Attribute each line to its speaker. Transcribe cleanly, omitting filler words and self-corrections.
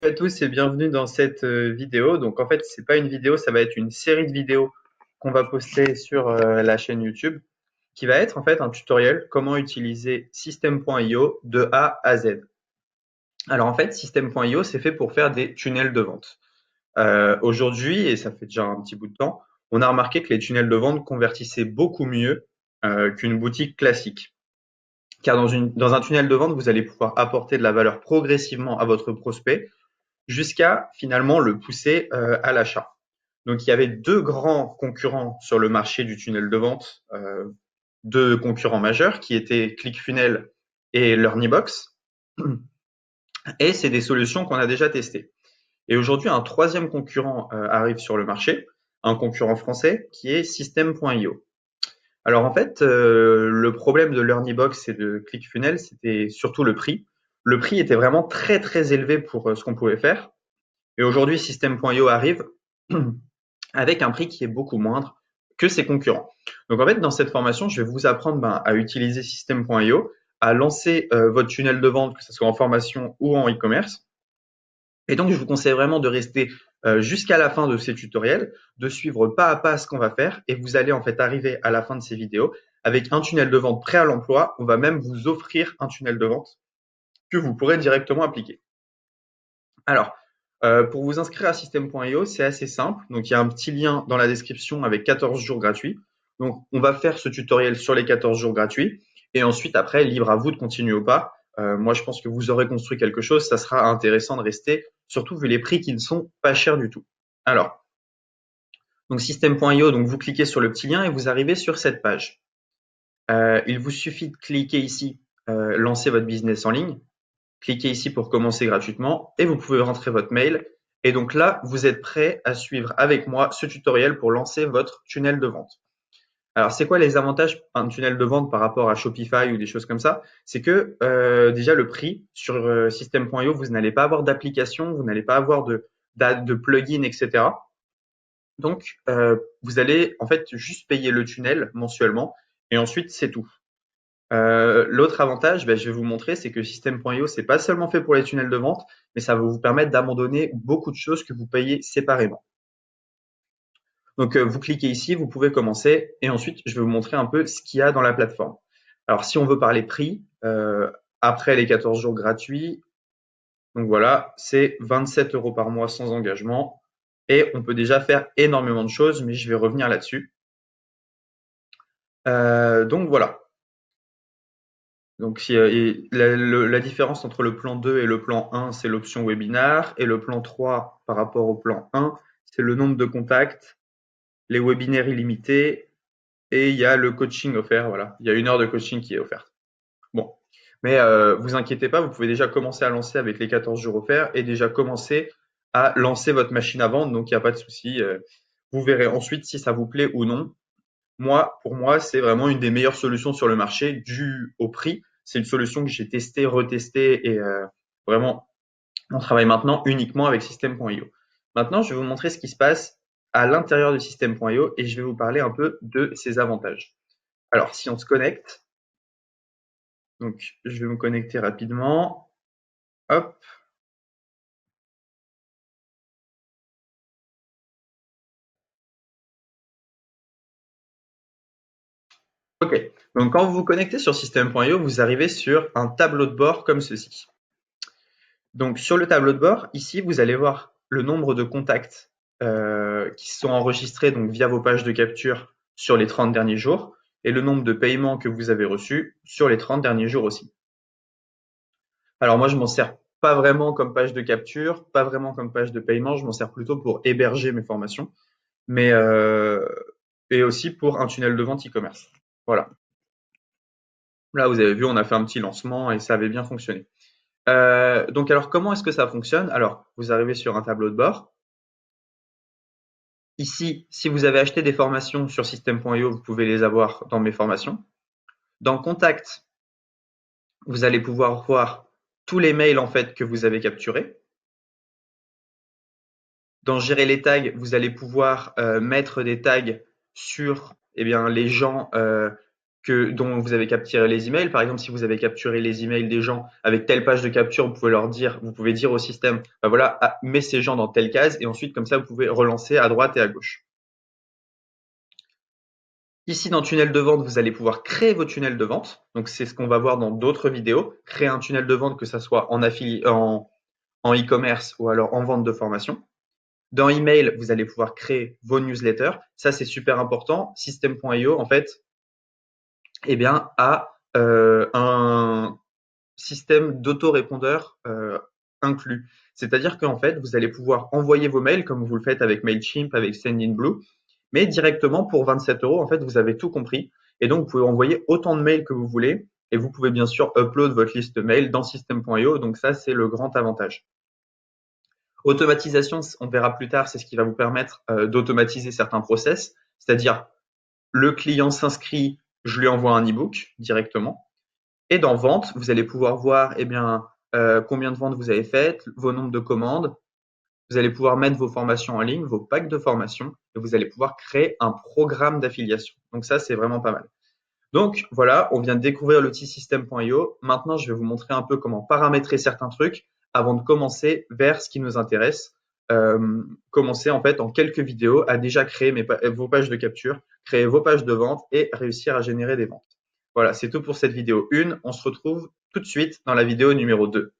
Speaker 1: à tous et bienvenue dans cette vidéo. Donc en fait, c'est pas une vidéo, ça va être une série de vidéos qu'on va poster sur la chaîne YouTube qui va être en fait un tutoriel comment utiliser System.io de A à Z. Alors en fait, System.io, c'est fait pour faire des tunnels de vente. Aujourd'hui, et ça fait déjà un petit bout de temps, on a remarqué que les tunnels de vente convertissaient beaucoup mieux qu'une boutique classique. Car dans un tunnel de vente, vous allez pouvoir apporter de la valeur progressivement à votre prospect jusqu'à finalement le pousser à l'achat. Donc il y avait deux grands concurrents sur le marché du tunnel de vente, deux concurrents majeurs qui étaient ClickFunnels et LearnyBox. Et c'est des solutions qu'on a déjà testées. Et aujourd'hui, un troisième concurrent arrive sur le marché, un concurrent français qui est System.io. Alors en fait, le problème de LearnyBox et de ClickFunnels, c'était surtout le prix. Le prix était vraiment très très élevé pour ce qu'on pouvait faire. Et aujourd'hui, System.io arrive avec un prix qui est beaucoup moindre que ses concurrents. Donc en fait, dans cette formation, je vais vous apprendre à utiliser System.io, à lancer votre tunnel de vente, que ce soit en formation ou en e-commerce. Et donc, je vous conseille vraiment de rester jusqu'à la fin de ces tutoriels, de suivre pas à pas ce qu'on va faire, et vous allez en fait arriver à la fin de ces vidéos avec un tunnel de vente prêt à l'emploi. On va même vous offrir un tunnel de vente que vous pourrez directement appliquer. Alors, pour vous inscrire à System.io, c'est assez simple. Donc, il y a un petit lien dans la description avec 14 jours gratuits. Donc, on va faire ce tutoriel sur les 14 jours gratuits. Et ensuite, après, libre à vous de continuer ou pas. Moi, je pense que vous aurez construit quelque chose. Ça sera intéressant de rester, surtout vu les prix qui ne sont pas chers du tout. Alors, donc System.io, donc vous cliquez sur le petit lien et vous arrivez sur cette page. Il vous suffit de cliquer ici, lancer votre business en ligne. Cliquez ici pour commencer gratuitement et vous pouvez rentrer votre mail. Et donc là, vous êtes prêt à suivre avec moi ce tutoriel pour lancer votre tunnel de vente. Alors, c'est quoi les avantages d'un tunnel de vente par rapport à Shopify ou des choses comme ça? C'est que déjà le prix sur System.io, vous n'allez pas avoir d'application, vous n'allez pas avoir de plugin, etc. Donc, vous allez en fait juste payer le tunnel mensuellement et ensuite c'est tout. L'autre avantage, je vais vous montrer, c'est que System.io, c'est pas seulement fait pour les tunnels de vente, mais ça va vous permettre d'abandonner beaucoup de choses que vous payez séparément. Donc, vous cliquez ici, vous pouvez commencer, et ensuite, je vais vous montrer un peu ce qu'il y a dans la plateforme. Alors, si on veut parler prix, après les 14 jours gratuits, donc voilà, c'est 27 € par mois sans engagement, et on peut déjà faire énormément de choses, mais je vais revenir là-dessus. Donc voilà. Donc, la différence entre le plan 2 et le plan 1, c'est l'option webinar. Et le plan 3, par rapport au plan 1, c'est le nombre de contacts, les webinaires illimités et il y a le coaching offert. Voilà, il y a 1 heure de coaching qui est offerte. Bon, mais vous inquiétez pas, vous pouvez déjà commencer à lancer avec les 14 jours offerts et déjà commencer à lancer votre machine à vendre. Donc, il n'y a pas de souci. Vous verrez ensuite si ça vous plaît ou non. Pour moi, c'est vraiment une des meilleures solutions sur le marché dû au prix. C'est une solution que j'ai testée, retestée et vraiment, on travaille maintenant uniquement avec System.io. Maintenant, je vais vous montrer ce qui se passe à l'intérieur de System.io et je vais vous parler un peu de ses avantages. Alors, si on se connecte, donc je vais me connecter rapidement. Hop. OK. Donc, quand vous vous connectez sur System.io, vous arrivez sur un tableau de bord comme ceci. Donc, sur le tableau de bord, ici, vous allez voir le nombre de contacts qui sont enregistrés donc, via vos pages de capture sur les 30 derniers jours et le nombre de paiements que vous avez reçus sur les 30 derniers jours aussi. Alors, moi, je m'en sers pas vraiment comme page de capture, pas vraiment comme page de paiement, je m'en sers plutôt pour héberger mes formations, mais et aussi pour un tunnel de vente e-commerce. Voilà. Là, vous avez vu, on a fait un petit lancement et ça avait bien fonctionné. Donc, alors, comment est-ce que ça fonctionne? Alors, vous arrivez sur un tableau de bord. Ici, si vous avez acheté des formations sur System.io, vous pouvez les avoir dans mes formations. Dans Contact, vous allez pouvoir voir tous les mails en fait que vous avez capturés. Dans Gérer les tags, vous allez pouvoir mettre des tags sur les gens dont vous avez capturé les emails. Par exemple, si vous avez capturé les emails des gens avec telle page de capture, vous pouvez dire au système, bah voilà, mets ces gens dans telle case, et ensuite, comme ça, vous pouvez relancer à droite et à gauche. Ici, dans tunnel de vente, vous allez pouvoir créer vos tunnels de vente. Donc, c'est ce qu'on va voir dans d'autres vidéos. Créer un tunnel de vente, que ça soit en e-commerce ou alors en vente de formation. Dans email, vous allez pouvoir créer vos newsletters. Ça, c'est super important. System.io, en fait, eh bien, a un système d'autorépondeur inclus. C'est-à-dire qu'en fait, vous allez pouvoir envoyer vos mails comme vous le faites avec Mailchimp, avec Sendinblue, mais directement pour 27 euros, en fait, vous avez tout compris. Et donc, vous pouvez envoyer autant de mails que vous voulez. Et vous pouvez bien sûr upload votre liste mail dans System.io. Donc ça, c'est le grand avantage. Automatisation, on verra plus tard, c'est ce qui va vous permettre d'automatiser certains process. C'est-à-dire, le client s'inscrit, je lui envoie un e-book directement. Et dans vente, vous allez pouvoir voir eh bien, combien de ventes vous avez faites, vos nombres de commandes. Vous allez pouvoir mettre vos formations en ligne, vos packs de formation, et vous allez pouvoir créer un programme d'affiliation. Donc ça, c'est vraiment pas mal. Donc voilà, on vient de découvrir l'outil System.io. Maintenant, je vais vous montrer un peu comment paramétrer certains trucs avant de commencer vers ce qui nous intéresse. Commencer en fait en quelques vidéos à déjà créer vos pages de capture, créer vos pages de vente et réussir à générer des ventes. Voilà, c'est tout pour cette vidéo 1. On se retrouve tout de suite dans la vidéo numéro 2.